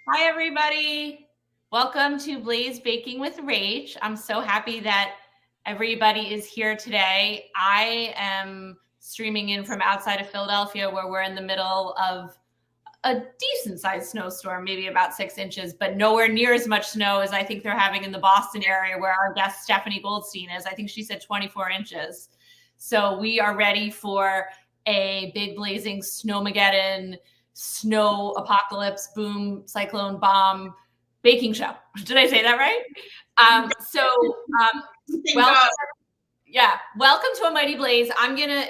Hi, everybody. Welcome to Blaze Baking with Rach. I'm so happy that everybody is here today. I am streaming in from outside of Philadelphia, where we're in the middle of a decent sized snowstorm, maybe about 6 inches, but nowhere near as much snow as I think they're having in the Boston area, where our guest Stephanie Goldstein is. I think she said 24 inches. So we are ready for a big blazing snowmageddon, snow apocalypse, boom, cyclone bomb baking show. Did I say that right? Welcome. Yeah, welcome to A Mighty Blaze.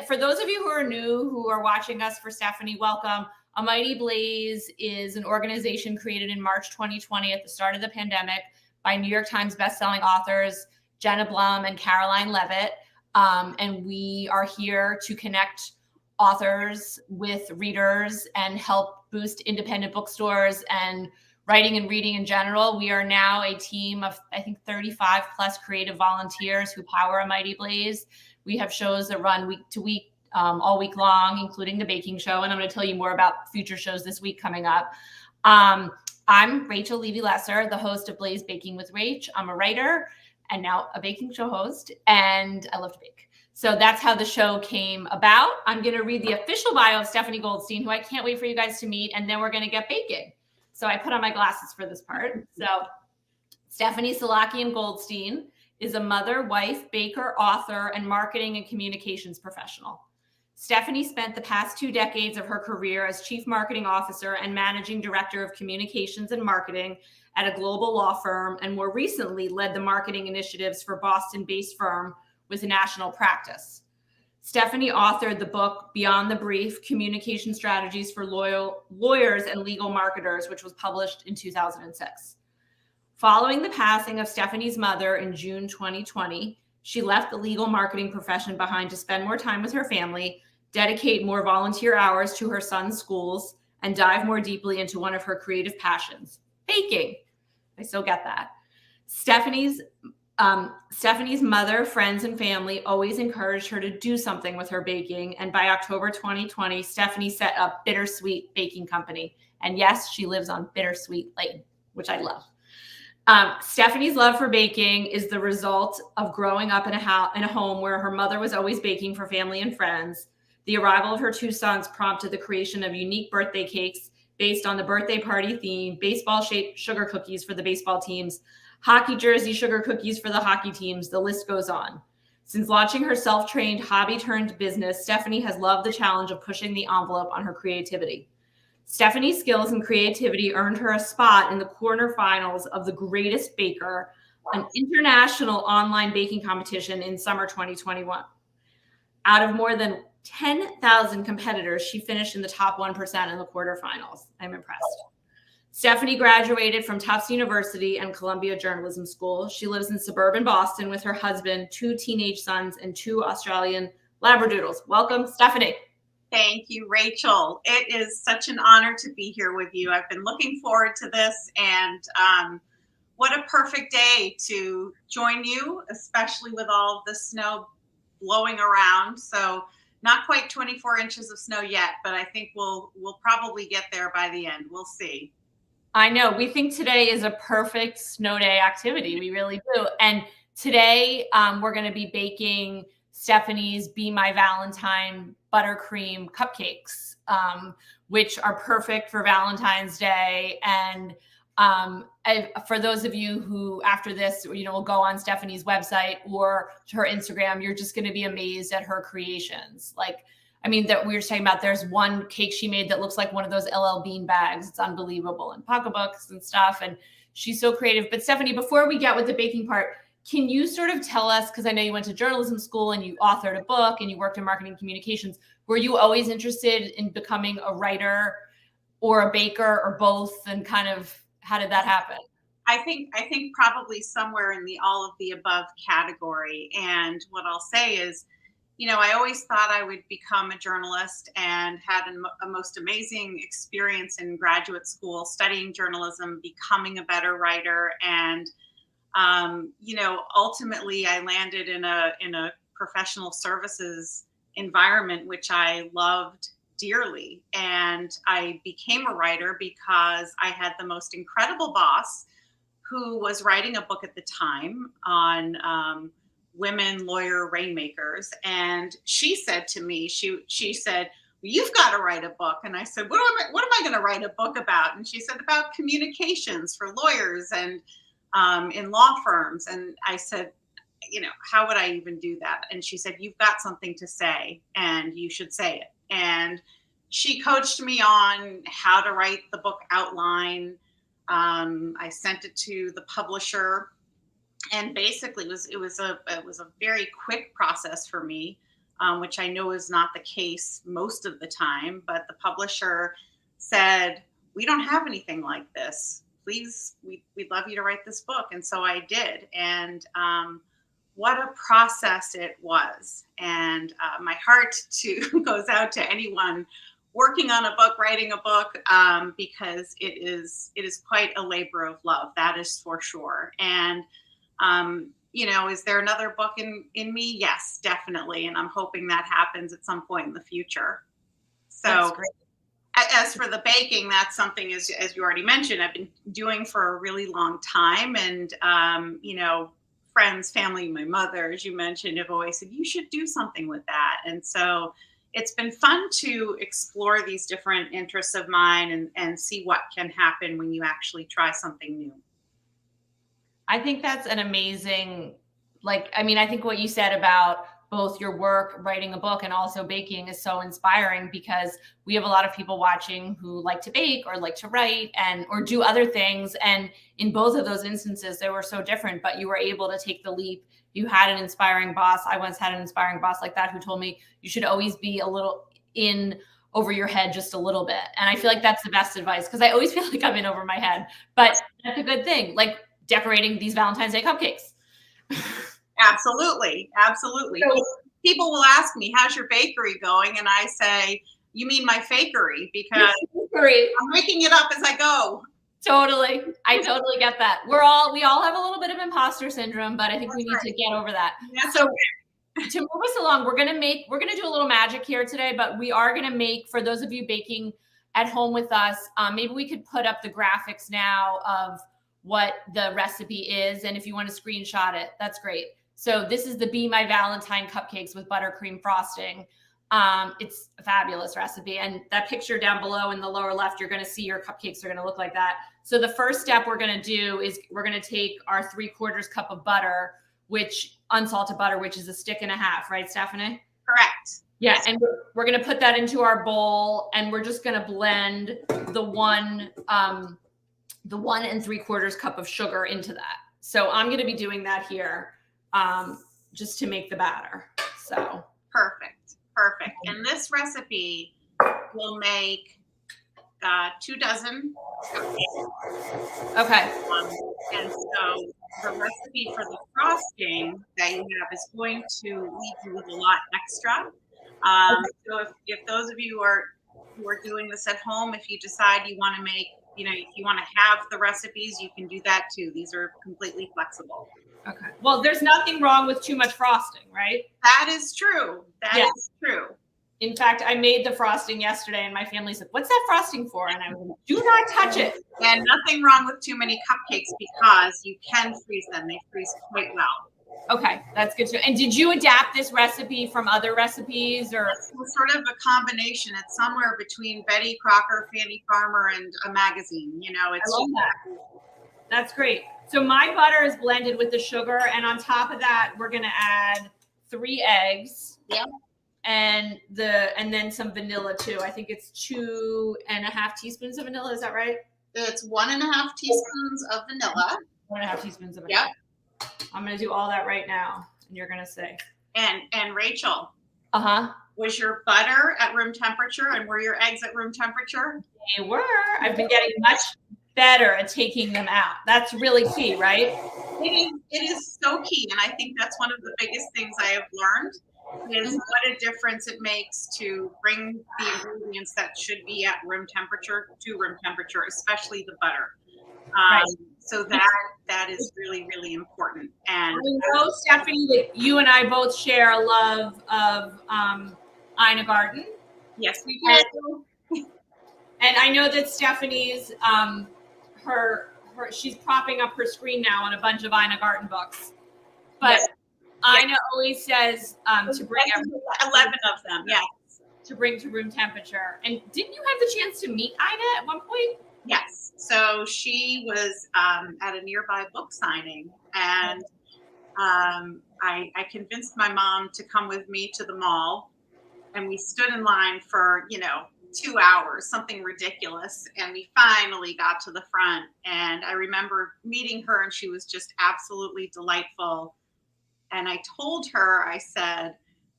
For those of you who are new, who are watching us for Stephanie, welcome. A Mighty Blaze is an organization created in March 2020 at the start of the pandemic by New York Times bestselling authors Jenna Blum and Caroline Levitt. And we are here to connect authors with readers and help boost independent bookstores and writing and reading in general. We are now a team of, I think, 35 plus creative volunteers who power A Mighty Blaze. We have shows that run week to week, all week long, including the baking show. And I'm going to tell you more about future shows this week coming up. I'm Rachel Levy Lesser, the host of Blaze Baking with Rach. I'm a writer and now a baking show host, and I love to bake. So that's how the show came about. I'm going to read the official bio of Stephanie Goldstein, who I can't wait for you guys to meet, and then we're going to get baking. So I put on my glasses for this part. So Stephanie Salakian Goldstein is a mother, wife, baker, author, and marketing and communications professional. Stephanie spent the past 2 decades of her career as chief marketing officer and managing director of communications and marketing at a global law firm, and more recently led the marketing initiatives for Boston-based firm with a national practice. Stephanie authored the book Beyond the Brief, Communication Strategies for Lawyers and Legal Marketers, which was published in 2006. Following the passing of Stephanie's mother in June 2020, she left the legal marketing profession behind to spend more time with her family, dedicate more volunteer hours to her son's schools, and dive more deeply into one of her creative passions, baking. I still get that. Stephanie's mother, friends, and family always encouraged her to do something with her baking. And by October 2020, Stephanie set up Bittersweet Baking Company. And yes, she lives on Bittersweet Lane, which I love. Stephanie's love for baking is the result of growing up in a home where her mother was always baking for family and friends. The arrival of her 2 sons prompted the creation of unique birthday cakes based on the birthday party theme, baseball-shaped sugar cookies for the baseball teams, hockey jersey sugar cookies for the hockey teams. The list goes on. Since launching her self-trained hobby-turned-business, Stephanie has loved the challenge of pushing the envelope on her creativity. Stephanie's skills and creativity earned her a spot in the quarterfinals of The Greatest Baker, an international online baking competition in summer 2021. Out of more than 10,000 competitors, she finished in the top 1% in the quarterfinals. I'm impressed. Stephanie graduated from Tufts University and Columbia Journalism School. She lives in suburban Boston with her husband, 2 teenage sons, and 2 Australian Labradoodles. Welcome, Stephanie. Thank you, Rachel. It is such an honor to be here with you. I've been looking forward to this, and what a perfect day to join you, especially with all of the snow blowing around. So not quite 24 inches of snow yet, but I think we'll probably get there by the end. We'll see. I know. We think today is a perfect snow day activity. We really do. And today we're going to be baking Stephanie's Be-My-Valentine Buttercream Cupcakes, which are perfect for Valentine's Day. And for those of you who, after this, will go on Stephanie's website or her Instagram, you're just going to be amazed at her creations. That we were talking about, there's one cake she made that looks like one of those LL Bean bags. It's unbelievable, and pocketbooks and stuff. And she's so creative. But Stephanie, before we get with the baking part, can you sort of tell us, because I know you went to journalism school and you authored a book and you worked in marketing communications, were you always interested in becoming a writer or a baker or both? And kind of, how did that happen? I think probably somewhere in the all of the above category. And what I'll say is, I always thought I would become a journalist, and had a most amazing experience in graduate school, studying journalism, becoming a better writer. And, ultimately I landed in a professional services environment, which I loved dearly. And I became a writer because I had the most incredible boss who was writing a book at the time on women lawyer rainmakers. And she said to me, she said, you've got to write a book. And I said, what am I going to write a book about? And she said, about communications for lawyers and in law firms. And I said, how would I even do that? And she said, you've got something to say and you should say it. And she coached me on how to write the book outline. I sent it to the publisher, and basically it was a very quick process for me, which I know is not the case most of the time. But the publisher said, we don't have anything like this. Please, we'd love you to write this book. And so I did. And what a process it was. And my heart goes out to anyone working on a book, writing a book, because it is quite a labor of love. That is for sure. And, is there another book in me? Yes, definitely. And I'm hoping that happens at some point in the future. So as for the baking, that's something, as you already mentioned, I've been doing for a really long time. And, friends, family, my mother, as you mentioned, have always said, you should do something with that. And so it's been fun to explore these different interests of mine and see what can happen when you actually try something new. I think that's an amazing, I think what you said about both your work, writing a book, and also baking is so inspiring, because we have a lot of people watching who like to bake or like to write or do other things. And in both of those instances, they were so different, but you were able to take the leap. You had an inspiring boss. I once had an inspiring boss like that who told me you should always be a little in over your head, just a little bit. And I feel like that's the best advice, because I always feel like I'm in over my head, but that's a good thing. Like decorating these Valentine's Day cupcakes. Absolutely. So, people will ask me, how's your bakery going? And I say, you mean my fakery? Because I'm making it up as I go. Totally. I totally get that. We all have a little bit of imposter syndrome, but I think we need to get over that. So to move us along, we're going to do a little magic here today, but we are going to make, for those of you baking at home with us, maybe we could put up the graphics now of what the recipe is. And if you want to screenshot it, that's great. So this is the Be-My-Valentine cupcakes with buttercream frosting. It's a fabulous recipe. And that picture down below in the lower left, you're going to see your cupcakes are going to look like that. So the first step we're going to do is we're going to take our 3/4 cup of butter, unsalted butter, which is a stick and a half, right, Stephanie? Correct. Yeah. And we're going to put that into our bowl, and we're just going to blend the 1 3/4 cup of sugar into that. So I'm going to be doing that here, just to make the batter. So perfect. And this recipe will make 2 dozen cupcakes. Okay. And so the recipe for the frosting that you have is going to leave you with a lot extra. So if those of you who are doing this at home, if you decide you want to make, if you want to have the recipes, you can do that too. These are completely flexible. Okay. Well, there's nothing wrong with too much frosting, right? That is true. That is true. In fact, I made the frosting yesterday, and my family said, what's that frosting for? And I was like, do not touch it. And nothing wrong with too many cupcakes, because you can freeze them. They freeze quite well. Okay, that's good too. And did you adapt this recipe from other recipes, or? It's sort of a combination. It's somewhere between Betty Crocker, Fannie Farmer, and a magazine. It's I love that. That's great. So my butter is blended with the sugar, and on top of that, we're going to add 3 eggs. Yep. And then some vanilla too. I think it's 2.5 teaspoons of vanilla. Is that right? It's 1.5 teaspoons of vanilla. 1.5 teaspoons of vanilla. Yep. I'm going to do all that right now, and you're going to say. And Rachel. Uh-huh. Was your butter at room temperature, and were your eggs at room temperature? They were. I've been getting much better at taking them out. That's really key, right? It is so key. And I think that's one of the biggest things I have learned is what a difference it makes to bring the ingredients that should be at room temperature to room temperature, especially the butter. Right. So that is really, really important. And I know, Stephanie, that you and I both share a love of Ina Garten. Yes, we And, do. and I know that Stephanie's she's propping up her screen now on a bunch of Ina Garten books. But Yes. Ina always says to bring 11 of them, yes. To bring to room temperature. And didn't you have the chance to meet Ina at one point? Yes. So she was at a nearby book signing, and I convinced my mom to come with me to the mall, and we stood in line for 2 hours, something ridiculous, and we finally got to the front. And I remember meeting her, and she was just absolutely delightful. And I told her, I said,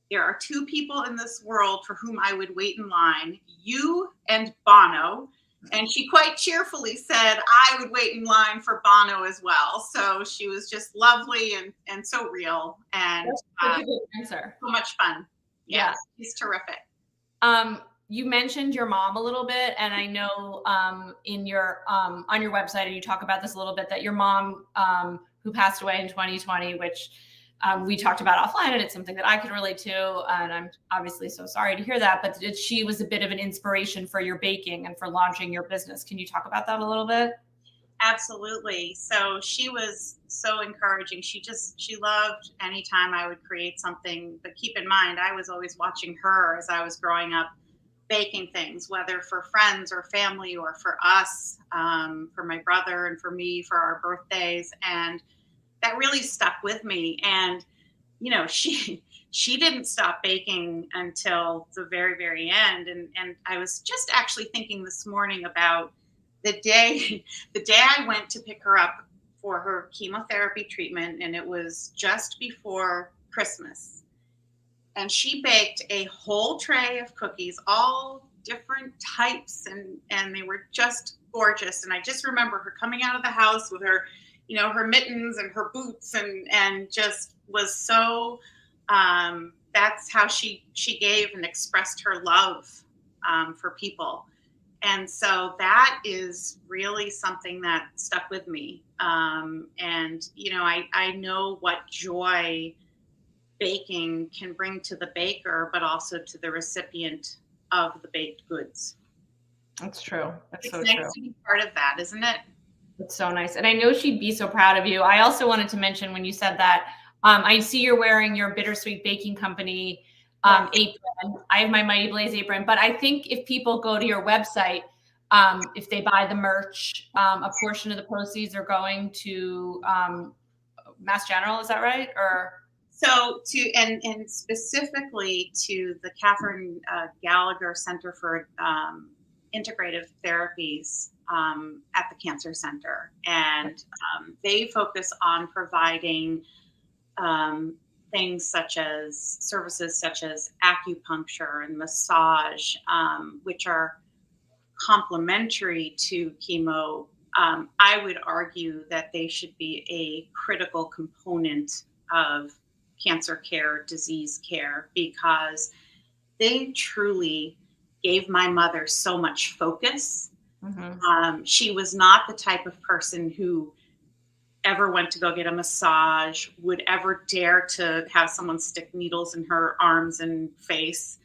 there are two people in this world for whom I would wait in line, you and Bono. And she quite cheerfully said, I would wait in line for Bono as well. So she was just lovely and so real, and That's a good answer. So much fun. Yeah. She's terrific. You mentioned your mom a little bit, and I know in your on your website, and you talk about this a little bit, that your mom, who passed away in 2020, which we talked about offline, and it's something that I can relate to, and I'm obviously so sorry to hear that, but she was a bit of an inspiration for your baking and for launching your business. Can you talk about that a little bit? Absolutely. So she was so encouraging. She loved anytime I would create something, but keep in mind, I was always watching her as I was growing up, baking things, whether for friends or family or for us, for my brother and for me, for our birthdays. And that really stuck with me. And, she didn't stop baking until the very, very end. And I was just actually thinking this morning about the day I went to pick her up for her chemotherapy treatment. And it was just before Christmas. And she baked a whole tray of cookies, all different types, and they were just gorgeous. And I just remember her coming out of the house with her, her mittens and her boots, and just was so. That's how she gave and expressed her love for people, and so that is really something that stuck with me. And I know what joy baking can bring to the baker, but also to the recipient of the baked goods. That's true. That's so nice true. to be part of that, isn't it? It's so nice. And I know she'd be so proud of you. I also wanted to mention, when you said that, I see you're wearing your Bittersweet Baking Company apron. I have my Mighty Blaze apron, but I think if people go to your website, if they buy the merch, a portion of the proceeds are going to Mass General. Is that right? Or so and specifically to the Catherine Gallagher Center for Integrative Therapies at the Cancer Center, and they focus on providing services such as acupuncture and massage, which are complementary to chemo. I would argue that they should be a critical component of cancer care, disease care, because they truly gave my mother so much focus. Mm-hmm. She was not the type of person who ever went to go get a massage, would ever dare to have someone stick needles in her arms and face.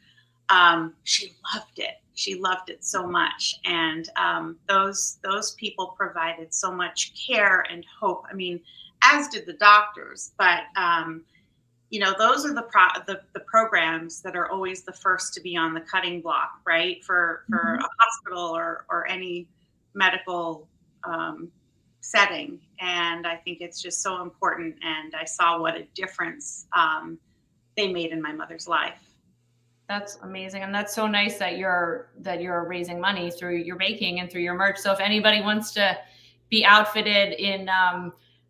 She loved it. She loved it so much. And those people provided so much care and hope. I mean, as did the doctors, but those are the programs that are always the first to be on the cutting block, right? For mm-hmm. a hospital or any medical setting. And I think it's just so important. And I saw what a difference they made in my mother's life. That's amazing. And that's so nice that you're raising money through your baking and through your merch. So if anybody wants to be outfitted in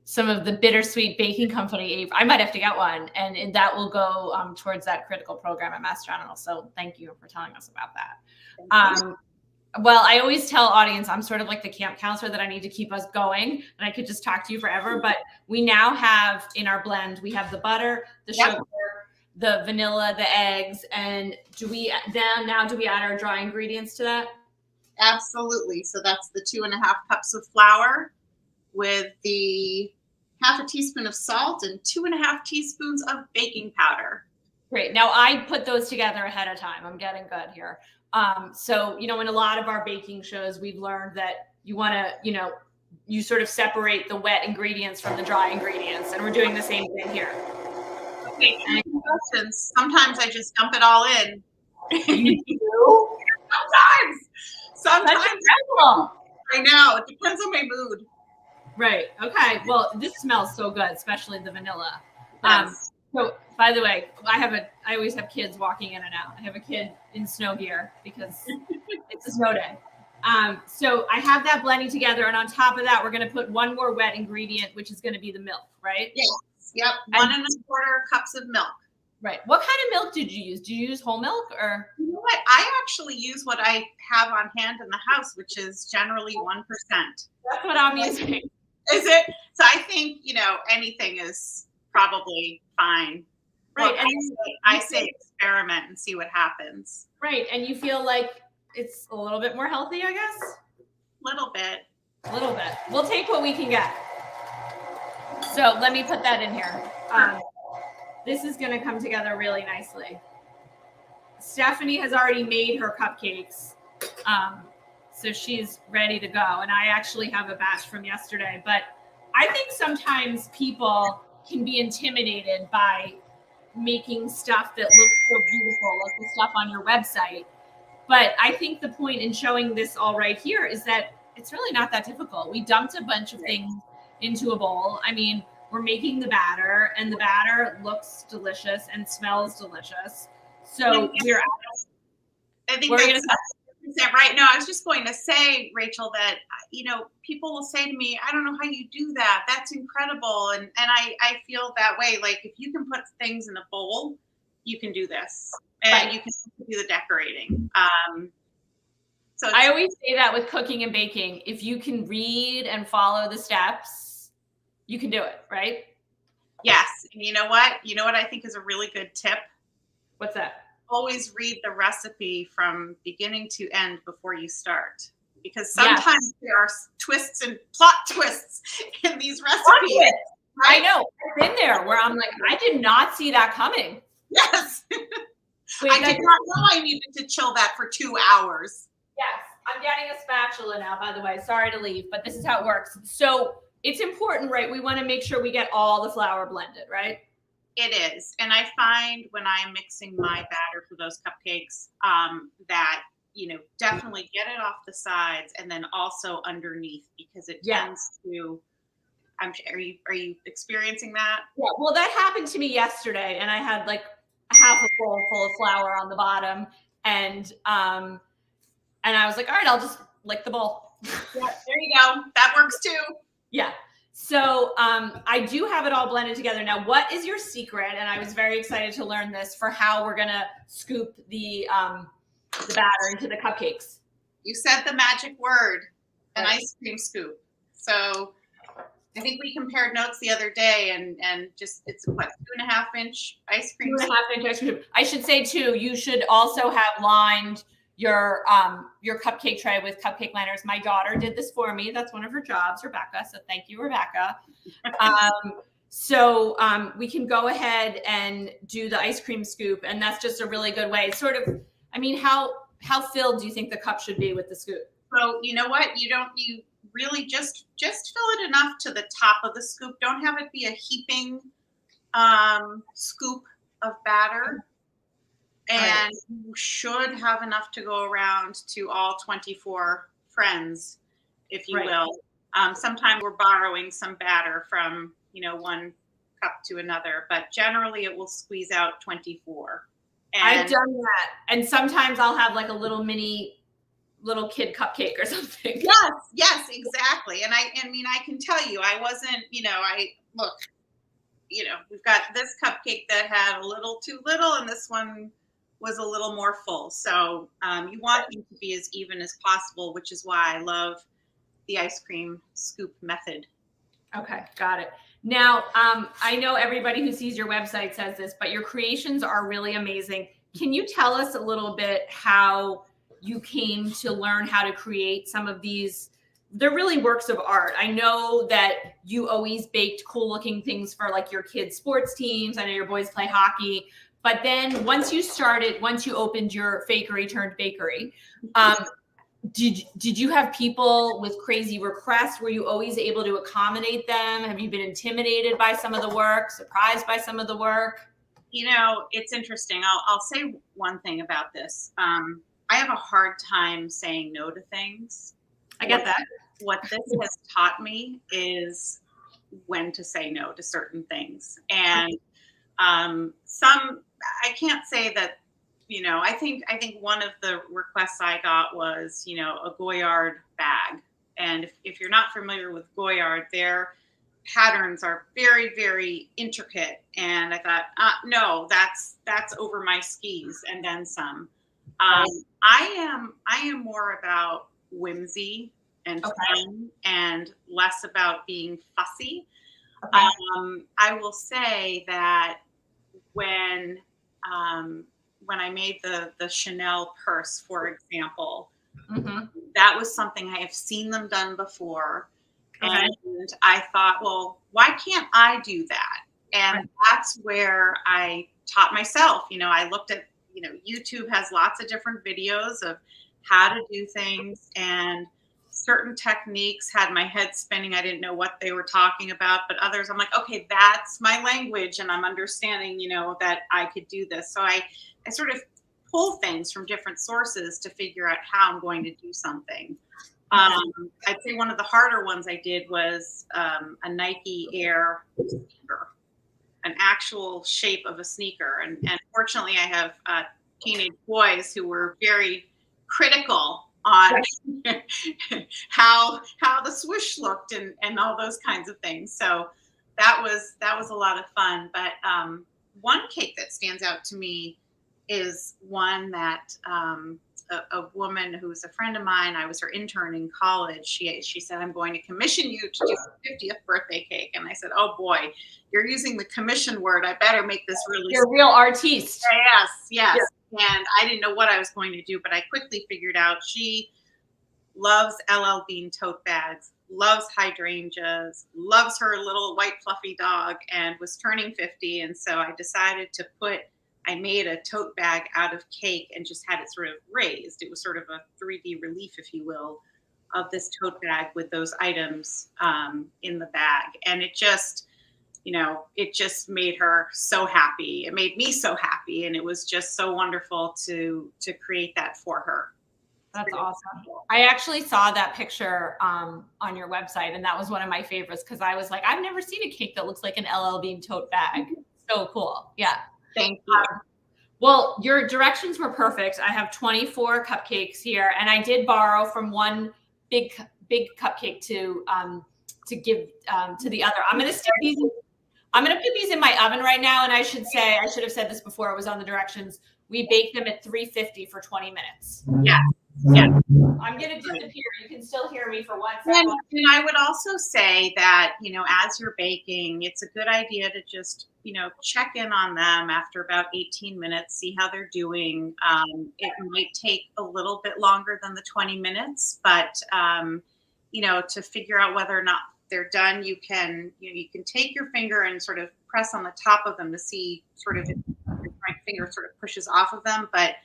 some of the Bittersweet Baking Company, I might have to get one, and that will go towards that critical program at Mass General. So thank you for telling us about that. Well, I always tell audience, I'm sort of like the camp counselor, that I need to keep us going, and I could just talk to you forever. But we now have in our blend, we have the butter, the sugar, the vanilla, the eggs, and do we add our dry ingredients to that? Absolutely. So that's the 2.5 cups of flour with the 1/2 teaspoon of salt and 2.5 teaspoons of baking powder. Great. Now I put those together ahead of time. I'm getting good here. So, in a lot of our baking shows, we've learned that you want to, you sort of separate the wet ingredients from the dry ingredients. And we're doing the same thing here. Okay, sometimes I just dump it all in. You do? Sometimes. I know. It depends on my mood. Right. Okay. Well, this smells so good, especially the vanilla. Yes. So, by the way, I always have kids walking in and out. I have a kid in snow gear because it's a snow day. So I have that blending together, and on top of that, we're going to put one more wet ingredient, which is going to be the milk, right? Yes. Yep. 1 1/4 cups of milk. Right. What kind of milk did you use? Do you use whole milk or? You know what? I actually use what I have on hand in the house, which is generally 1%. That's what I'm using. Is it? So I think, anything is probably fine. Right. Look, and I say experiment and see what happens. Right. And you feel like it's a little bit more healthy, I guess? Little bit. A little bit. We'll take what we can get. So let me put that in here. This is going to come together really nicely. Stephanie has already made her cupcakes. So she's ready to go. And I actually have a batch from yesterday. But I think sometimes people can be intimidated by making stuff that looks so beautiful, like the stuff on your website. But I think the point in showing this all right here is that it's really not that difficult. We dumped a bunch of things into a bowl. I mean, we're making the batter, and the batter looks delicious and smells delicious. So I think that's right. No, I was just going to say, Rachel, that people will say to me, I don't know how you do that. That's incredible. And I feel that way. Like, if you can put things in a bowl, you can do this. And you can do the decorating. So I always say that with cooking and baking. If you can read and follow the steps, you can do it, right? Yes. And you know what? You know what I think is a really good tip? What's that? Always read the recipe from beginning to end before you start. Because sometimes there are twists and plot twists in these recipes. Right? I know. I've been there where I'm like, I did not see that coming. Yes. I did not know I needed to chill that for 2 hours. Yes. I'm getting a spatula now, by the way. Sorry to leave, but this is how it works. So it's important, right? We want to make sure we get all the flour blended, right? It is. And I find when I'm mixing my batter for those cupcakes, that, definitely get it off the sides and then also underneath, because it tends to, are you experiencing that? Yeah. Well, that happened to me yesterday, and I had like half a bowl full of flour on the bottom, and I was like, all right, I'll just lick the bowl. Yeah, there you go. That works too. Yeah. So I do have it all blended together. Now, what is your secret? And I was very excited to learn this for how we're going to scoop the batter into the cupcakes. You said the magic word, an ice cream scoop. So I think we compared notes the other day, and just it's what, 2.5-inch ice cream. 2.5-inch ice cream. I should say too, you should also have lined your cupcake tray with cupcake liners. My daughter did this for me. That's one of her jobs, Rebecca. So thank you, Rebecca. So we can go ahead and do the ice cream scoop, and that's just a really good way. Sort of, I mean, how filled do you think the cup should be with the scoop? So you know what? You really just fill it enough to the top of the scoop. Don't have it be a heaping scoop of batter. And you should have enough to go around to all 24 friends, if you will. Sometimes we're borrowing some batter from, one cup to another, but generally it will squeeze out 24. And I've done that. And sometimes I'll have like a little little kid cupcake or something. Yes, exactly. And I can tell you, I wasn't, we've got this cupcake that had a little too little, and this one was a little more full. So you want them to be as even as possible, which is why I love the ice cream scoop method. Okay, got it. Now, I know everybody who sees your website says this, but your creations are really amazing. Can you tell us a little bit how you came to learn how to create some of these? They're really works of art. I know that you always baked cool looking things for like your kids' sports teams. I know your boys play hockey. But then once you opened your fakery turned bakery, did you have people with crazy requests? Were you always able to accommodate them? Have you been intimidated by some of the work, surprised by some of the work? You know, it's interesting. I'll say one thing about this. I have a hard time saying no to things. I get that. What this has taught me is when to say no to certain things. And I can't say that, you know, I think one of the requests I got was, you know, a Goyard bag. And if you're not familiar with Goyard, their patterns are very, very intricate. And I thought, no, that's over my skis and then some. I am more about whimsy and fun and less about being fussy. Okay. I will say that when I made the Chanel purse, for example, that was something I have seen them done before. Okay. And I thought, well, why can't I do that? And that's where I taught myself. You know, I looked at, you know, YouTube has lots of different videos of how to do things, and certain techniques had my head spinning. I didn't know what they were talking about, but others I'm like, okay, that's my language and I'm understanding, you know, that I could do this. So I sort of pull things from different sources to figure out how I'm going to do something. I'd say one of the harder ones I did was a Nike Air sneaker, an actual shape of a sneaker. And fortunately I have teenage boys who were very critical on how the swoosh looked and all those kinds of things. So that was a lot of fun. But one cake that stands out to me is one that a woman who's a friend of mine, I was her intern in college. She said, I'm going to commission you to do a 50th birthday cake. And I said, oh boy, you're using the commission word. I better make this really. You're a real artiste. Yes. Yeah. And I didn't know what I was going to do, but I quickly figured out she loves LL Bean tote bags, loves hydrangeas, loves her little white fluffy dog, and was turning 50. And so I decided to I made a tote bag out of cake and just had it sort of raised. It was sort of a 3D relief, if you will, of this tote bag with those items in the bag. And it just, you know, it just made her so happy. It made me so happy. And it was just so wonderful to create that for her. That's awesome. I actually saw that picture on your website, and that was one of my favorites because I was like, I've never seen a cake that looks like an LL Bean tote bag. So cool. Yeah. Thank you. Well, your directions were perfect. I have 24 cupcakes here, and I did borrow from one big cupcake to give to the other. I'm going to stick these. I'm going to put these in my oven right now, and I should have said this before it was on the directions. We bake them at 350 for 20 minutes. Yeah. Yeah. I'm going to disappear. You can still hear me for 1 second. And I would also say that, you know, as you're baking, it's a good idea to just, you know, check in on them after about 18 minutes, see how they're doing. It might take a little bit longer than the 20 minutes, but, you know, to figure out whether or not they're done, you can take your finger and sort of press on the top of them to see sort of if your right finger sort of pushes off of them. But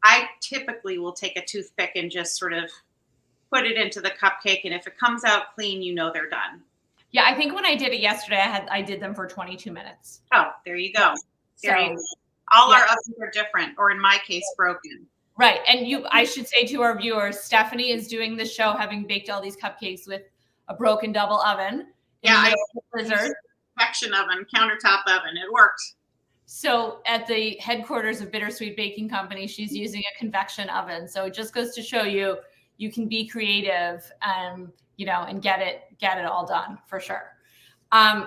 I typically will take a toothpick and just sort of put it into the cupcake. And if it comes out clean, you know they're done. Yeah, I think when I did it yesterday, I did them for 22 minutes. Oh, there you go. There you go. All our ovens are different, or in my case, broken. Right. And I should say to our viewers, Stephanie is doing the show having baked all these cupcakes with a broken double oven. Yeah, I Blizzard. Convection oven, countertop oven. It worked. So at the headquarters of Bittersweet Baking Company, she's using a convection oven. So it just goes to show you can be creative, you know, and get it all done for sure.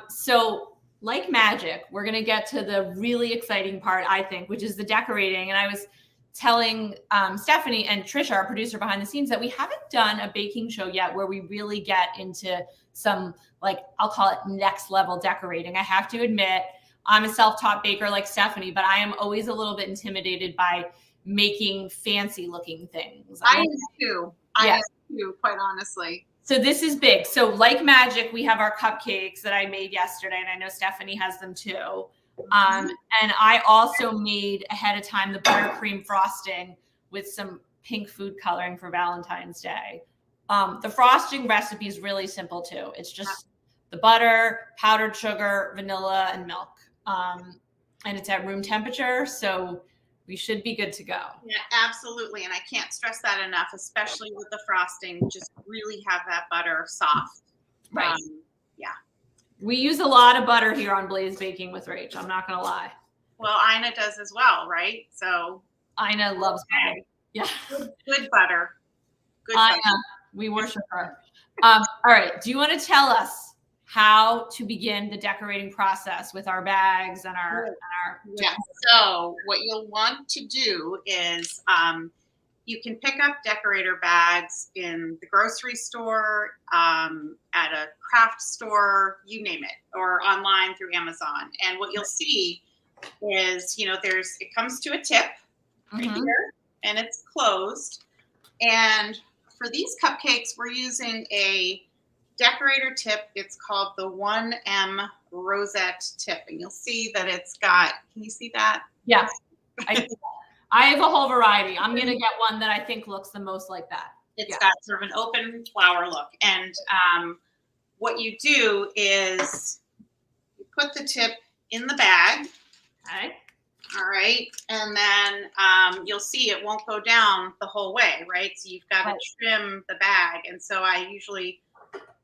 So like magic, we're going to get to the really exciting part, I think, which is the decorating. And I was telling Stephanie and Trisha, our producer behind the scenes, that we haven't done a baking show yet where we really get into some, like, I'll call it next level decorating. I have to admit, I'm a self-taught baker like Stephanie, but I am always a little bit intimidated by making fancy looking things. I am too. I am too, quite honestly. So this is big. So like magic, we have our cupcakes that I made yesterday, and I know Stephanie has them too. And I also made ahead of time the buttercream frosting with some pink food coloring for Valentine's Day. The frosting recipe is really simple too. It's just the butter, powdered sugar, vanilla, and milk. And it's at room temperature, so we should be good to go. Yeah, absolutely. And I can't stress that enough, especially with the frosting. Just really have that butter soft. Right. Yeah. We use a lot of butter here on Blaze Baking with Rach. I'm not going to lie. Well, Ina does as well, right? So Ina loves butter. Yeah. Good butter. Good Ina, butter. we worship her. All right. Do you want to tell us how to begin the decorating process with our bags and our Yeah. So what you'll want to do is you can pick up decorator bags in the grocery store, at a craft store, you name it, or online through Amazon. And what you'll see is, it comes to a tip right here, and it's closed. And for these cupcakes, we're using a decorator tip. It's called the 1M rosette tip. And you'll see that it's got, can you see that? Yeah. I have a whole variety. I'm going to get one that I think looks the most like that. It's got sort of an open flower look. And what you do is you put the tip in the bag. Okay. All right. And then you'll see it won't go down the whole way, right? So you've got to trim the bag. And so I usually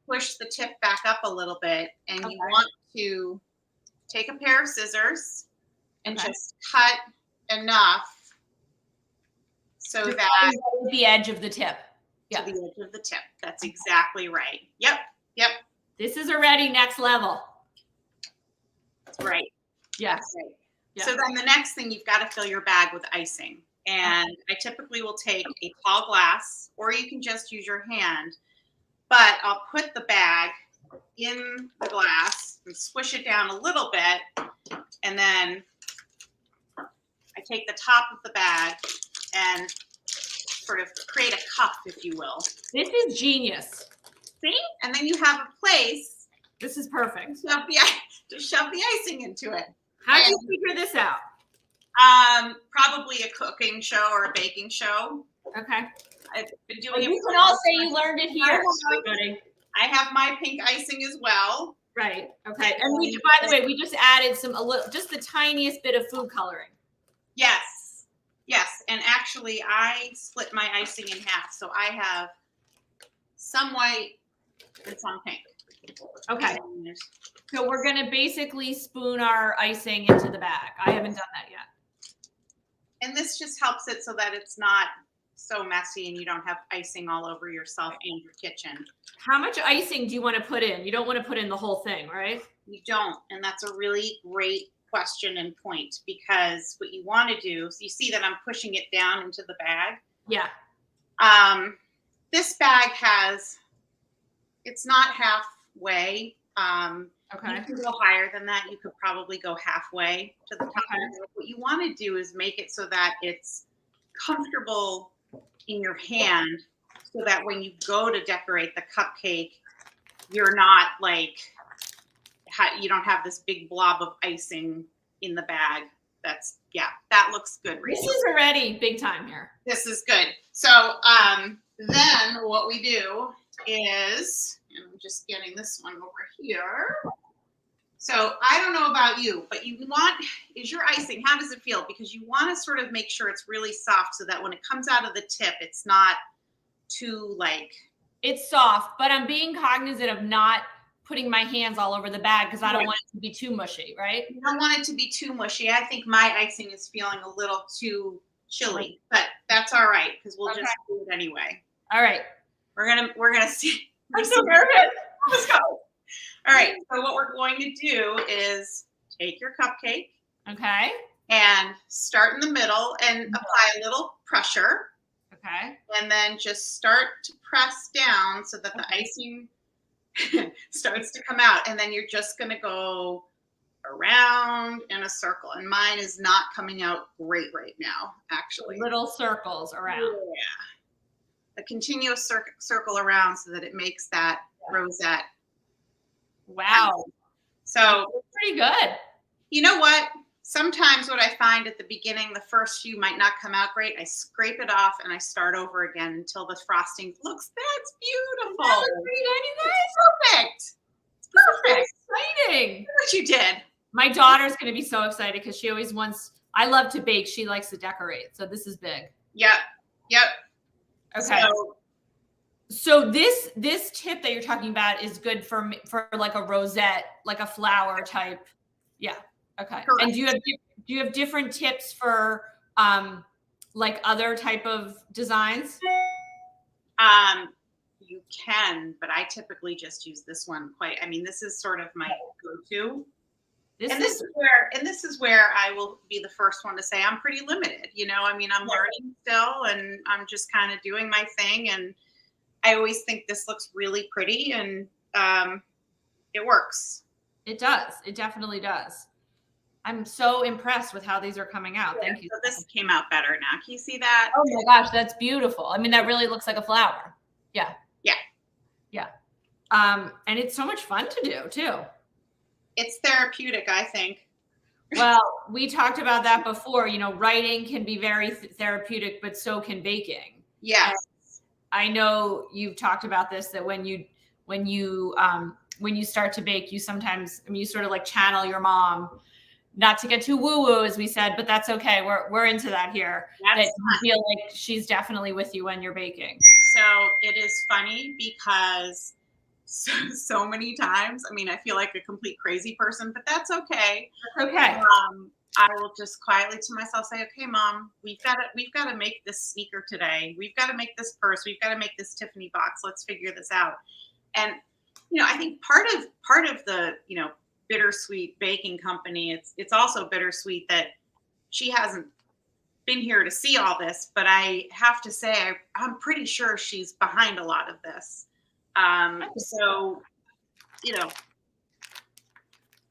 push the tip back up a little bit. And you want to take a pair of scissors and just cut enough so that the edge of the tip. To the edge of the tip. That's exactly right. Yep. This is already next level. That's right. Yeah. That's right. So then the next thing, you've got to fill your bag with icing. And I typically will take a tall glass, or you can just use your hand. But I'll put the bag in the glass and swish it down a little bit. And then I take the top of the bag and sort of create a cup, if you will. This is genius. See? And then you have a place. This is perfect. To shove the icing into it. How did you figure this out? Probably a cooking show or a baking show. Okay. I've been doing it. You can all say you learned it here. I have my pink icing as well. Right. Okay. And by the way, we just added just the tiniest bit of food coloring. Yes. And actually, I split my icing in half, so I have some white and some pink. Okay. So we're going to basically spoon our icing into the bag. I haven't done that yet. And this just helps it so that it's not so messy and you don't have icing all over yourself and your kitchen. How much icing do you want to put in? You don't want to put in the whole thing, right? You don't. And that's a really great question and point, because what you want to do, so you see that I'm pushing it down into the bag. Yeah. This bag it's not halfway. Okay. You can go higher than that. You could probably go halfway to the top. Okay. What you want to do is make it so that it's comfortable in your hand, so that when you go to decorate the cupcake, you're not like, you don't have this big blob of icing in the bag. That looks good. Rachel. This is already big time here. This is good. So then what we do is, and I'm just getting this one over here. So I don't know about you, but is your icing, how does it feel? Because you want to sort of make sure it's really soft so that when it comes out of the tip, it's not too It's soft, but I'm being cognizant of not putting my hands all over the bag because I don't want it to be too mushy, right? You don't want it to be too mushy. I think my icing is feeling a little too chilly, but that's all right because we'll just do it anyway. All right. We're gonna see. I'm so nervous. Let's go. All right. So what we're going to do is take your cupcake. Okay. And start in the middle and apply a little pressure. Okay. And then just start to press down so that the icing starts to come out. And then you're just going to go around in a circle. And mine is not coming out great right now, actually. Little circles around. Yeah. A continuous circle around so that it makes that rosette. Wow. So pretty good. You know what? Sometimes what I find at the beginning, the first few might not come out great. I scrape it off and I start over again until the frosting looks, that's beautiful. That was great, and you guys, Perfect. It's perfect. exciting. What you did. My daughter's going to be so excited because she always wants, I love to bake. She likes to decorate. So this is big. Yep. Okay. So this tip that you're talking about is good for like a rosette, like a flower type. Yeah. Okay. Correct. And do you have different tips for like other type of designs? You can, but I typically just use this one this is sort of my go-to. This is where I will be the first one to say I'm pretty limited. I'm learning still, and I'm just kind of doing my thing. And I always think this looks really pretty, and it works. It does. It definitely does. I'm so impressed with how these are coming out. Thank you. So this came out better now. Can you see that? Oh my gosh, that's beautiful. I mean, that really looks like a flower. Yeah. And it's so much fun to do too. It's therapeutic, I think. Well, we talked about that before. Writing can be very therapeutic, but so can baking. Yes. And I know you've talked about this, that when you start to bake, you sometimes, you sort of like channel your mom, not to get too woo-woo, as we said, but that's okay. We're into that here. That you feel like she's definitely with you when you're baking. So it is funny because so many times, I feel like a complete crazy person, but that's okay. Okay. I will just quietly to myself say, okay, Mom, we've got to make this sneaker today. We've got to make this purse. We've got to make this Tiffany box. Let's figure this out. And, I think part of the, Bittersweet Baking Company, it's also bittersweet that she hasn't been here to see all this, but I have to say, I'm pretty sure she's behind a lot of this. So,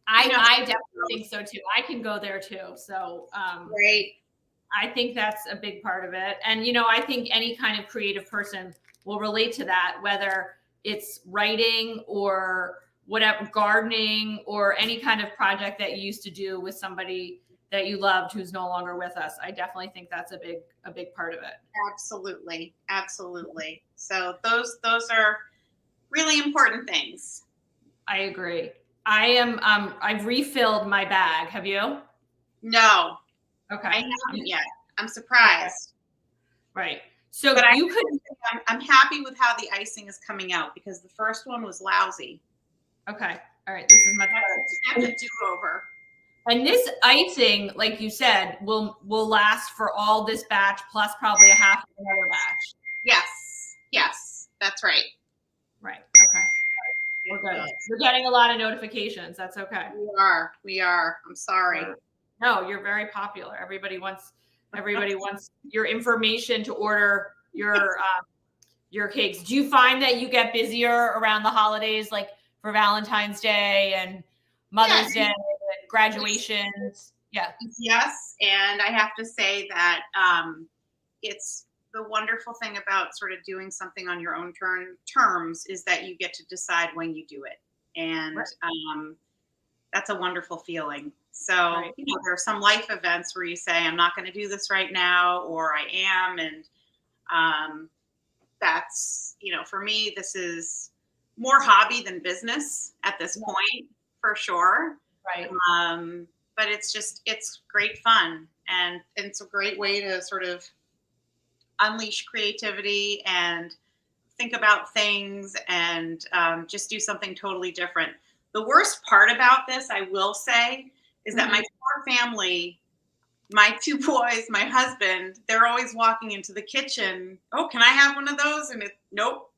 I definitely think so too. I can go there too. So, right. I think that's a big part of it. And, I think any kind of creative person will relate to that, whether it's writing or whatever, gardening, or any kind of project that you used to do with somebody that you loved who's no longer with us. I definitely think that's a big part of it. Absolutely. So those are really important things. I agree. I've refilled my bag. Have you? No. Okay. I haven't yet. I'm surprised. Okay. Right. So but you could. I'm happy with how the icing is coming out because the first one was lousy. Okay. All right. This is much better. That's a do-over. And this icing, like you said, will last for all this batch plus probably a half of another batch. Yes, that's right. Right. Okay. We're good. We're getting a lot of notifications. That's okay. We are. I'm sorry. No, you're very popular. Everybody wants your information to order your cakes. Do you find that you get busier around the holidays, like for Valentine's Day and Mother's Day, and graduations? Yeah. Yes, and I have to say that it's the wonderful thing about sort of doing something on your own terms is that you get to decide when you do it, and that's a wonderful feeling. So there are some life events where you say, I'm not going to do this right now, or I am, and that's, for me, this is more hobby than business at this point, for sure. Right. But it's great fun, and it's a great way to sort of unleash creativity and think about things and just do something totally different. The worst part about this, I will say, is that my poor family, my two boys, my husband, they're always walking into the kitchen. Oh, can I have one of those? And nope.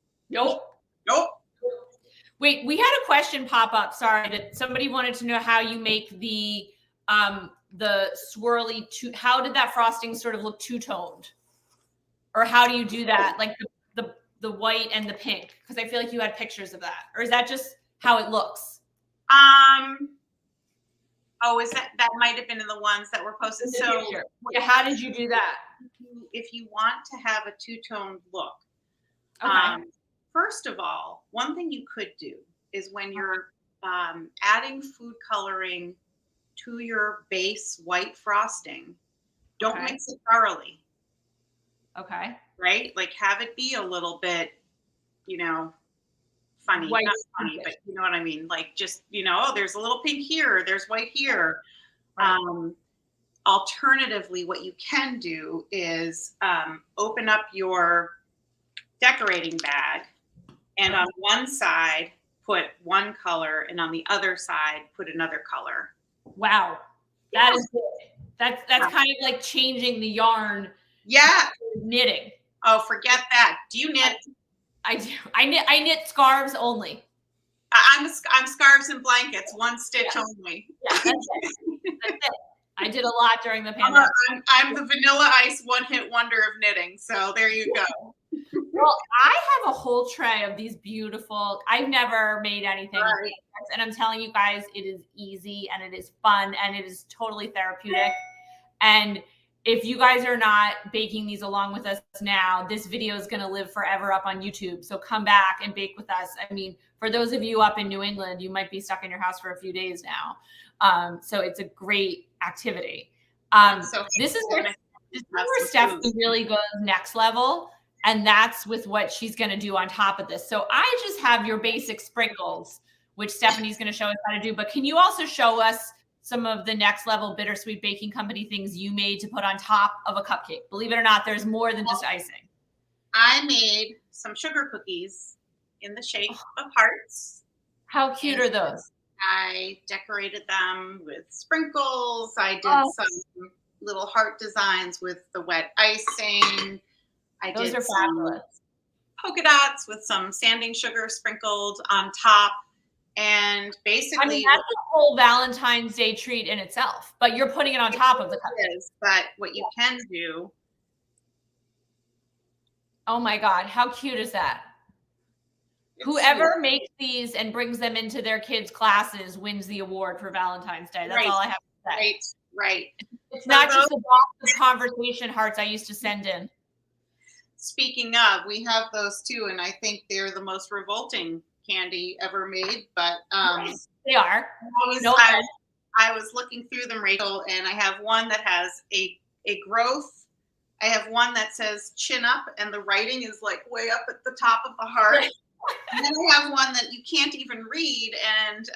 Wait, we had a question pop up. Sorry, that somebody wanted to know how you make the swirly how did that frosting sort of look two-toned? Or how do you do that? Like the white and the pink? Because I feel like you had pictures of that. Or is that just how it looks? Oh, is that might have been in the ones that were posted. So yeah, how did you do that? If you want to have a two-toned look, first of all, one thing you could do is when you're adding food coloring to your base white frosting. Don't Okay. mix it thoroughly. Okay. Right? Like have it be a little bit, you know, funny, White not funny, pinkish. but you know what I mean? Like just, you know, oh, there's a little pink here, there's white here. Right. Alternatively, what you can do is open up your decorating bag and on one side put one color and on the other side put another color. Wow. That is good. That's kind of like changing the yarn. Yeah. Knitting. Oh, forget that. Do you knit? I do. I knit scarves only. I'm scarves and blankets, one stitch only. Yeah, that's it. That's it. I did a lot during the pandemic. I'm the vanilla ice one-hit wonder of knitting. So there you go. Well, I have a whole tray of these beautiful, I've never made anything. Right. And I'm telling you guys, it is easy and it is fun and it is totally therapeutic. And if you guys are not baking these along with us now, this video is going to live forever up on YouTube. So come back and bake with us. I mean, for those of you up in New England, you might be stuck in your house for a few days now. So it's a great activity. This is where Stephanie really goes next level. And that's with what she's going to do on top of this. So I just have your basic sprinkles, which Stephanie's going to show us how to do. But can you also show us some of the next level Bittersweet Baking Company things you made to put on top of a cupcake? Believe it or not, there's more than just icing. I made some sugar cookies in the shape of hearts. How cute are those? I decorated them with sprinkles. I did some little heart designs with the wet icing. Those are fabulous. Polka dots with some sanding sugar sprinkled on top. And basically, I mean, that's a whole Valentine's Day treat in itself, but you're putting it on top of the cupcake. But what you can do. Oh my God, how cute is that? Whoever makes these and brings them into their kids' classes wins the award for Valentine's Day. That's all I have to say. Right. It's not just a box of conversation hearts I used to send in. Speaking of, we have those too, and I think they're the most revolting candy ever made. But they are. I was looking through them, Rachel, and I have one that has a growth. I have one that says chin up, and the writing is like way up at the top of the heart. And then I have one that you can't even read, and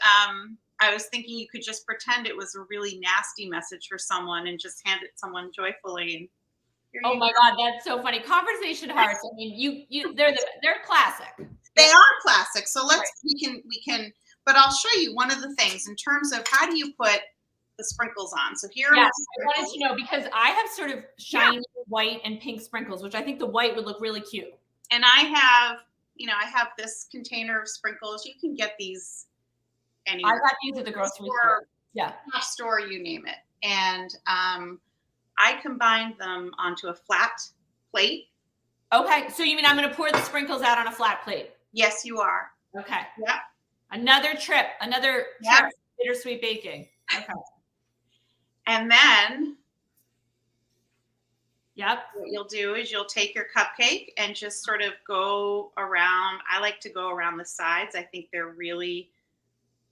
I was thinking you could just pretend it was a really nasty message for someone and just hand it someone joyfully. And oh my God, that's so funny. Conversation hearts. I mean, they're classic. They are classic. So we can. But I'll show you one of the things in terms of how do you put the sprinkles on. So here. Yes, I wanted to know because I have sort of shiny white and pink sprinkles, which I think the white would look really cute. And I have this container of sprinkles. You can get these anywhere. I got these at the grocery store. Yeah. Store, you name it. And I combined them onto a flat plate. Okay. So you mean I'm going to pour the sprinkles out on a flat plate? Yes, you are. Okay. Yep. Another trip, Bittersweet baking. Okay. And then what you'll do is you'll take your cupcake and just sort of go around. I like to go around the sides. I think they're really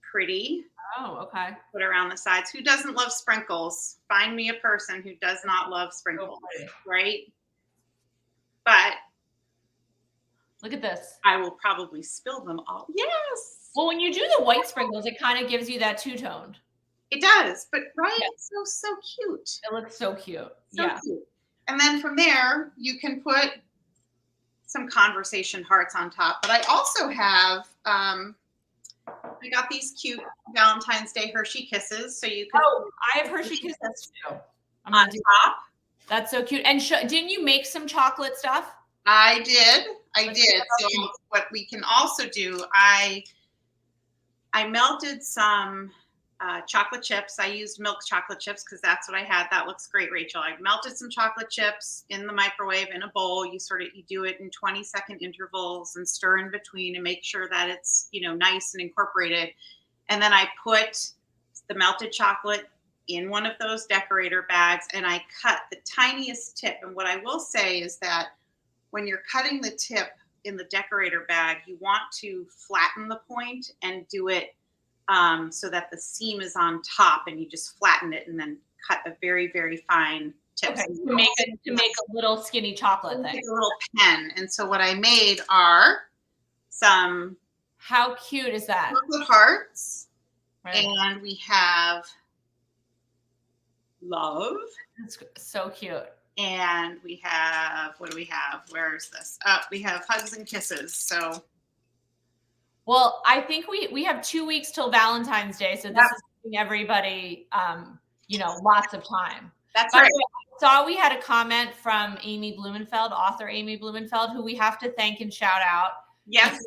pretty. Oh, okay. Put around the sides. Who doesn't love sprinkles? Find me a person who does not love sprinkles, right? But look at this. I will probably spill them all. Yes. Well, when you do the white sprinkles, it kind of gives you that two-toned. It does, but it's so cute. It looks so cute. So cute. And then from there, you can put some conversation hearts on top. But I also have, I got these cute Valentine's Day Hershey Kisses. So you can. Oh, I have Hershey Kisses too. On top. That's so cute. And didn't you make some chocolate stuff? I did. So what we can also do, I melted some chocolate chips. I used milk chocolate chips because that's what I had. That looks great, Rachel. I melted some chocolate chips in the microwave in a bowl. You do it in 20-second intervals and stir in between and make sure that it's, nice and incorporated. And then I put the melted chocolate in one of those decorator bags and I cut the tiniest tip. And what I will say is that when you're cutting the tip in the decorator bag, you want to flatten the point and do it so that the seam is on top, and you just flatten it and then cut a very, very fine tip. Okay, to make a little skinny chocolate thing. Like a little pen. And so what I made are some. How cute is that? Chocolate hearts. Right. And we have love. That's so cute. And we have, what do we have? Where is this? We have hugs and kisses. So. Well, I think we have 2 weeks till Valentine's Day. So this is giving everybody, lots of time. That's right. I saw we had a comment from Amy Blumenfeld, author Amy Blumenfeld, who we have to thank and shout out. Yes.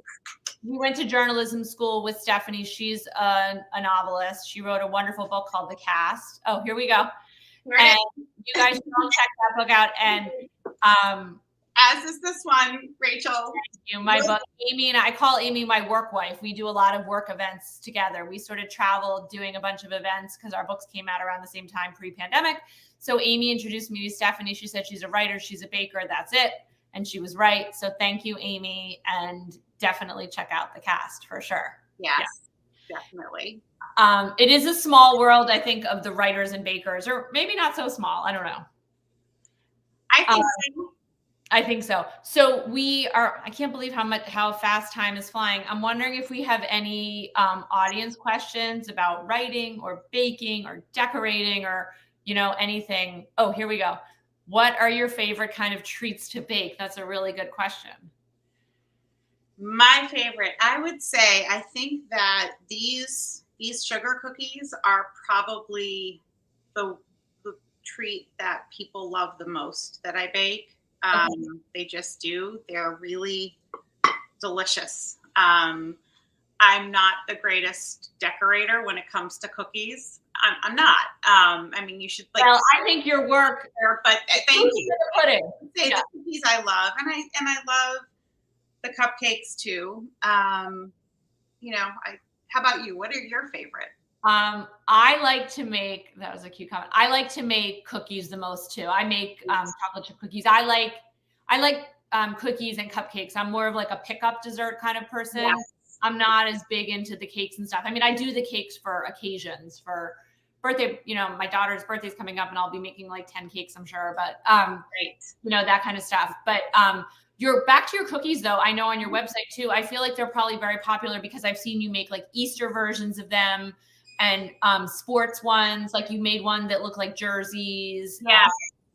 We went to journalism school with Stephanie. She's a novelist. She wrote a wonderful book called The Cast. Oh, here we go. And you guys should all check that book out. And as is this one, Rachel. Thank you. My book, Amy and I call Amy my work wife. We do a lot of work events together. We sort of traveled doing a bunch of events because our books came out around the same time pre-pandemic. So Amy introduced me to Stephanie. She said she's a writer, she's a baker, that's it. And she was right. So thank you, Amy, and definitely check out The Cast for sure. Yes, definitely. It is a small world, I think, of the writers and bakers, or maybe not so small. I don't know. I think so. So I can't believe how fast time is flying. I'm wondering if we have any audience questions about writing or baking or decorating or, anything. Oh, here we go. What are your favorite kind of treats to bake? That's a really good question. My favorite, I would say, I think that these sugar cookies are probably the treat that people love the most that I bake. They just do. They're really delicious. I'm not the greatest decorator when it comes to cookies. I'm not. I mean, you should like. Well, I think your work, but thank you. The pudding. Say the cookies I love, and I love the cupcakes too. How about you? What are your favorite? I like to make, that was a cute comment. I like to make cookies the most too. I make chocolate chip cookies. I like cookies and cupcakes. I'm more of like a pickup dessert kind of person. Yes. I'm not as big into the cakes and stuff. I mean, I do the cakes for occasions, for birthday, my daughter's birthday's coming up and I'll be making like 10 cakes, I'm sure, but, that kind of stuff. But, you're back to your cookies though. I know on your website too, I feel like they're probably very popular because I've seen you make like Easter versions of them and, sports ones. Like you made one that looked like jerseys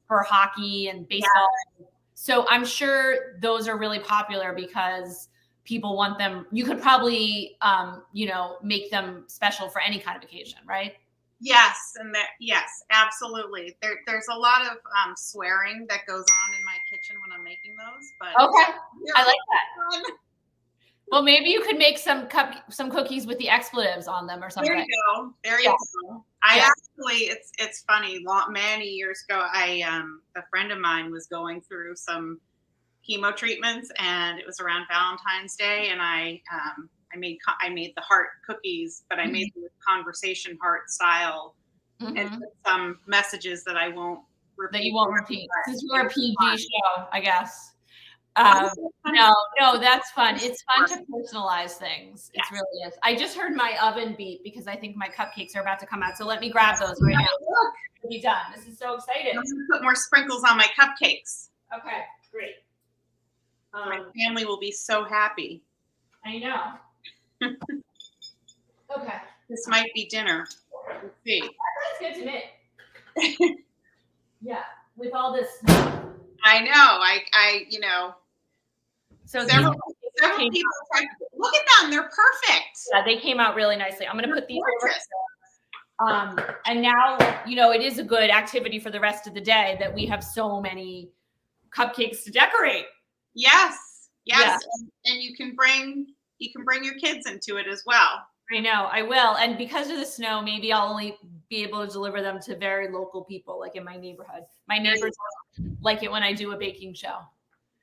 for hockey and baseball. Yeah. So I'm sure those are really popular because people want them. You could probably, make them special for any kind of occasion, right? Yes. Yes, absolutely. There's a lot of swearing that goes on in my kitchen when I'm making those, but okay. I like that. Well, maybe you could make some cookies with the expletives on them or something. There you go. There you go. Actually, it's funny. Many years ago, a friend of mine was going through some chemo treatments, and it was around Valentine's Day, and I made the heart cookies, but I made them with conversation heart style, and with some messages that I won't repeat. That you won't repeat. Since we're a PG show, I guess. No, that's fun. It's fun to personalize things. It really is. I just heard my oven beep because I think my cupcakes are about to come out. So let me grab those right now. To be done. This is so exciting. I'm going to put more sprinkles on my cupcakes. Okay, great. My family will be so happy. I know. Okay. This might be dinner. Let's see. That's good to me. Yeah, with all this. I know. So several people look at them. They're perfect. Yeah, they came out really nicely. I'm going to put these over. And now, it is a good activity for the rest of the day that we have so many cupcakes to decorate. Yes. And you can bring your kids into it as well. I know, I will. And because of the snow, maybe I'll only be able to deliver them to very local people, like in my neighborhood. My neighbors like it when I do a baking show.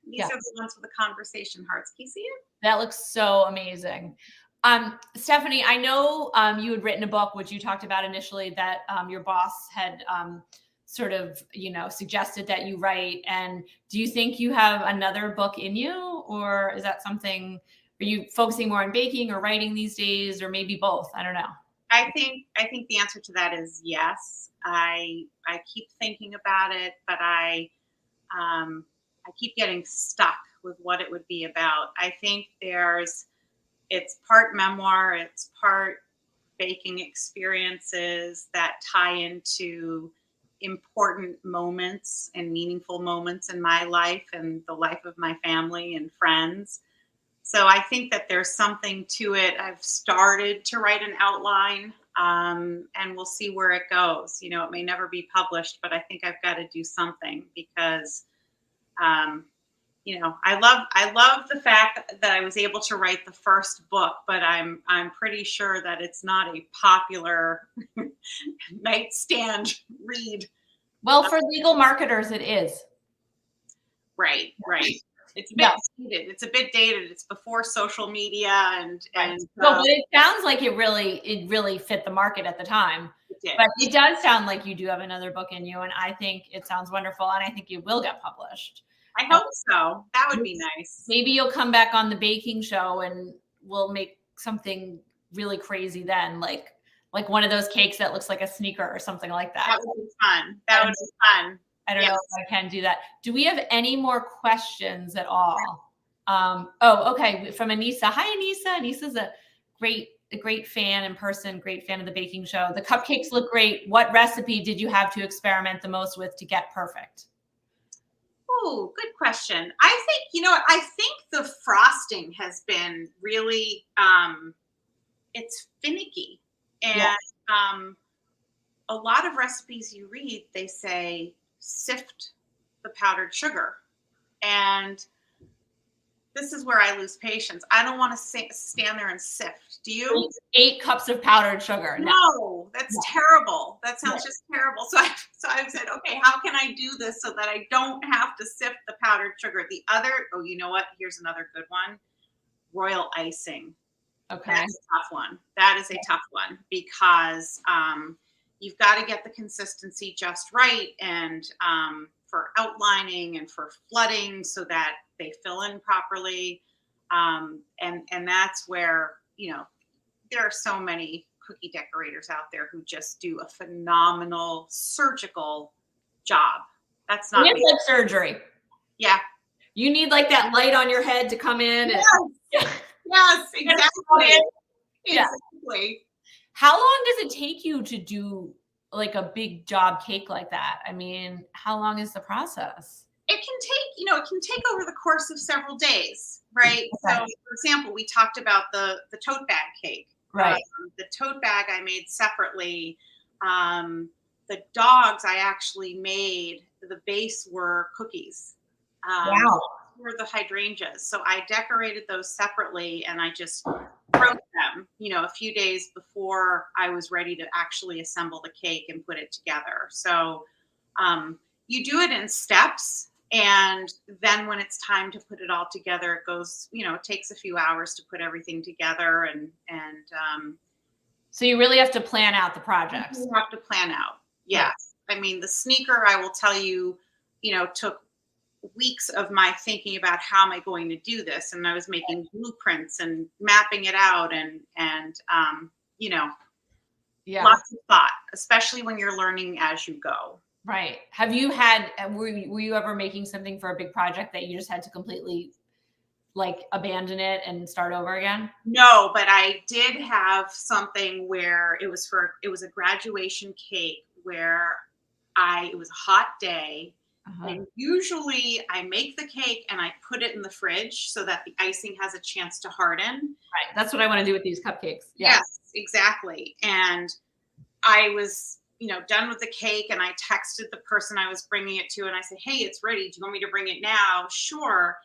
These are the ones with the conversation hearts. Can you see it? That looks so amazing. Stephanie, I know you had written a book, which you talked about initially, that your boss had sort of, suggested that you write. And do you think you have another book in you, or is that something Are you focusing more on baking or writing these days, or maybe both? I don't know. I think the answer to that is yes. I keep thinking about it, but I keep getting stuck with what it would be about. I think it's part memoir, it's part baking experiences that tie into important moments and meaningful moments in my life and the life of my family and friends. So I think that there's something to it. I've started to write an outline, and we'll see where it goes. You know, it may never be published, but I think I've got to do something because, you know, I love the fact that I was able to write the first book, but I'm pretty sure that it's not a popular nightstand read. Well, for legal marketers, it is. Right. It's a bit dated. It's a bit dated. It's before social media and no, but it sounds like it really fit the market at the time. But it does sound like you do have another book in you, and I think it sounds wonderful, and I think you will get published. I hope so. That would be nice. Maybe you'll come back on the baking show and we'll make something really crazy then, like one of those cakes that looks like a sneaker or something like that. That would be fun. That would be fun. I don't know if I can do that. Do we have any more questions at all? Okay. From Anissa. Hi, Anissa. Anissa's a great fan in person, great fan of the baking show. The cupcakes look great. What recipe did you have to experiment the most with to get perfect? Oh, good question. I think the frosting has been really, it's finicky. And a lot of recipes you read, they say, sift the powdered sugar. And this is where I lose patience. I don't want to stand there and sift. Do you? 8 cups of powdered sugar. No, that's terrible. That sounds just terrible. So I said, okay, how can I do this so that I don't have to sift the powdered sugar? You know what? Here's another good one. Royal icing. Okay. That's a tough one. That is a tough one because you've got to get the consistency just right and for outlining and for flooding so that they fill in properly. And that's where, you know, there are so many cookie decorators out there who just do a phenomenal surgical job. That's not it's like surgery. Yeah. You need like that light on your head to come in. Yes, exactly. Exactly. How long does it take you to do like a big job cake like that? I mean, how long is the process? It can take over the course of several days, right? Okay. So, for example, we talked about the tote bag cake. Right. The tote bag I made separately. The dogs I actually made, the base were cookies. Wow. Were the hydrangeas. So I decorated those separately and I just wrote them, a few days before I was ready to actually assemble the cake and put it together. So you do it in steps. And then when it's time to put it all together, it goes, it takes a few hours to put everything together. And so you really have to plan out the projects. You have to plan out. Yes. I mean, the sneaker, I will tell you, took weeks of my thinking about how am I going to do this. And I was making blueprints and mapping it out and lots of thought, especially when you're learning as you go. Right. Were you ever making something for a big project that you just had to completely abandon it and start over again? No, but I did have something where it was a graduation cake where it was a hot day. Uh-huh. And usually I make the cake and I put it in the fridge so that the icing has a chance to harden. Right. That's what I want to do with these cupcakes. Yes, exactly. And I was, done with the cake and I texted the person I was bringing it to and I said, hey, it's ready. Do you want me to bring it now? Sure.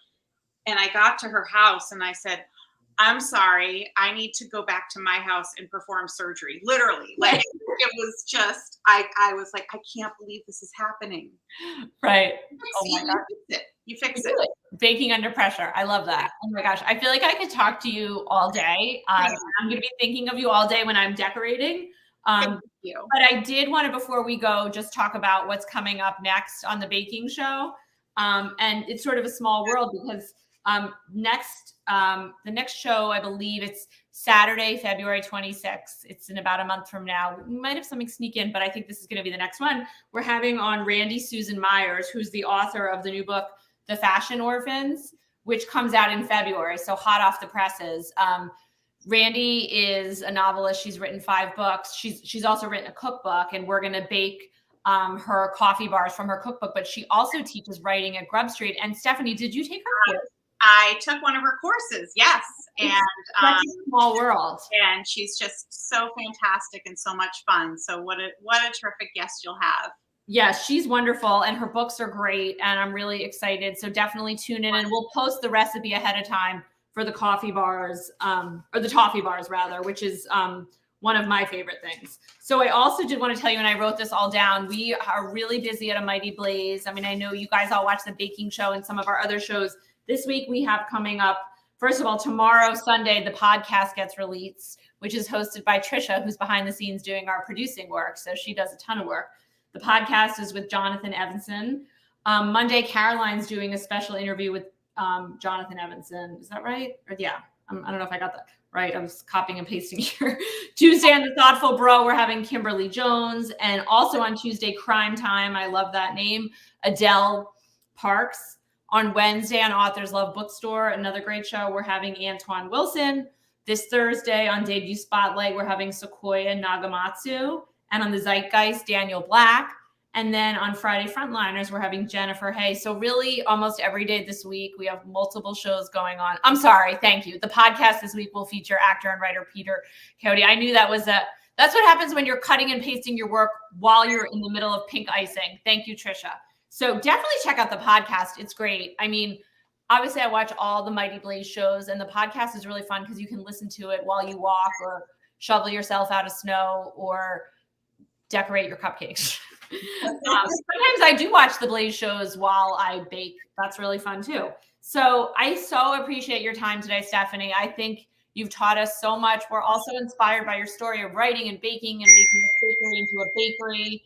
And I got to her house and I said, I'm sorry, I need to go back to my house and perform surgery. Literally. It was just, I was like, I can't believe this is happening. Right. Oh my God. You fix it. Baking under pressure. I love that. Oh my gosh. I feel like I could talk to you all day. I'm going to be thinking of you all day when I'm decorating. Thank you. But I did want to, before we go, just talk about what's coming up next on the baking show. And it's sort of a small world because The next show, I believe it's Saturday, February 26th. It's in about a month from now. We might have something sneak in, but I think this is going to be the next one. We're having on Randy Susan Myers, who's the author of the new book, The Fashion Orphans, which comes out in February. So hot off the presses. Randy is a novelist. She's written 5 books. She's also written a cookbook, and we're going to bake her coffee bars from her cookbook, but she also teaches writing at Grub Street. And Stephanie, did you take her course? I took one of her courses, yes. And such a small world. And she's just so fantastic and so much fun. So what a terrific guest you'll have. Yes, she's wonderful, and her books are great, and I'm really excited. So definitely tune in, and we'll post the recipe ahead of time for the coffee bars, or the toffee bars rather, which is one of my favorite things. So I also did want to tell you, and I wrote this all down, we are really busy at A Mighty Blaze. I mean, I know you guys all watch the baking show and some of our other shows. This week we have coming up, first of all, tomorrow, Sunday, the podcast gets released, which is hosted by Trisha, who's behind the scenes doing our producing work. So she does a ton of work. The podcast is with Jonathan Evanson. Monday, Caroline's doing a special interview with Jonathan Evanson. Is that right? Or yeah, I don't know if I got that right. I was copying and pasting here. Tuesday on The Thoughtful Bro, we're having Kimberly Jones. And also on Tuesday, Crime Time. I love that name. Adele Parks. On Wednesday on Authors Love Bookstore, another great show, we're having Antoine Wilson. This Thursday on Debut Spotlight, we're having Sequoia Nagamatsu. And on the Zeitgeist, Daniel Black. And then on Friday Frontliners, we're having Jennifer Hay. So really almost every day this week, we have multiple shows going on. I'm sorry. Thank you. The podcast this week will feature actor and writer Peter Coyote. I knew that's what happens when you're cutting and pasting your work while you're in the middle of pink icing. Thank you, Trisha. So definitely check out the podcast. It's great. I mean, obviously I watch all the Mighty Blaze shows, and the podcast is really fun because you can listen to it while you walk or shovel yourself out of snow or decorate your cupcakes. Sometimes I do watch the Blaze shows while I bake. That's really fun too. So I so appreciate your time today, Stephanie. I think you've taught us so much. We're also inspired by your story of writing and baking and making a bakery into a bakery.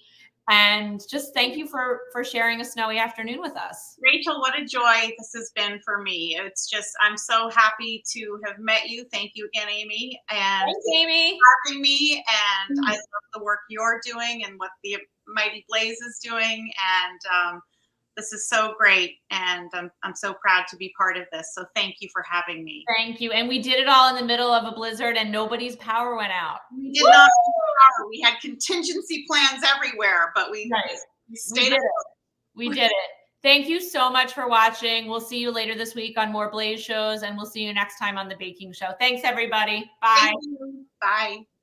And just thank you for sharing a snowy afternoon with us. Rachel, what a joy this has been for me. It's just, I'm so happy to have met you. Thank you again, Amy. And thanks, Amy. Having me. And I love the work you're doing and what the Mighty Blaze is doing. And this is so great. And I'm so proud to be part of this. So thank you for having me. Thank you. And we did it all in the middle of a blizzard and nobody's power went out. We did not have power. We had contingency plans everywhere, but we stayed up. We did it. Thank you so much for watching. We'll see you later this week on more Blaze shows, and we'll see you next time on the baking show. Thanks, everybody. Bye. Bye.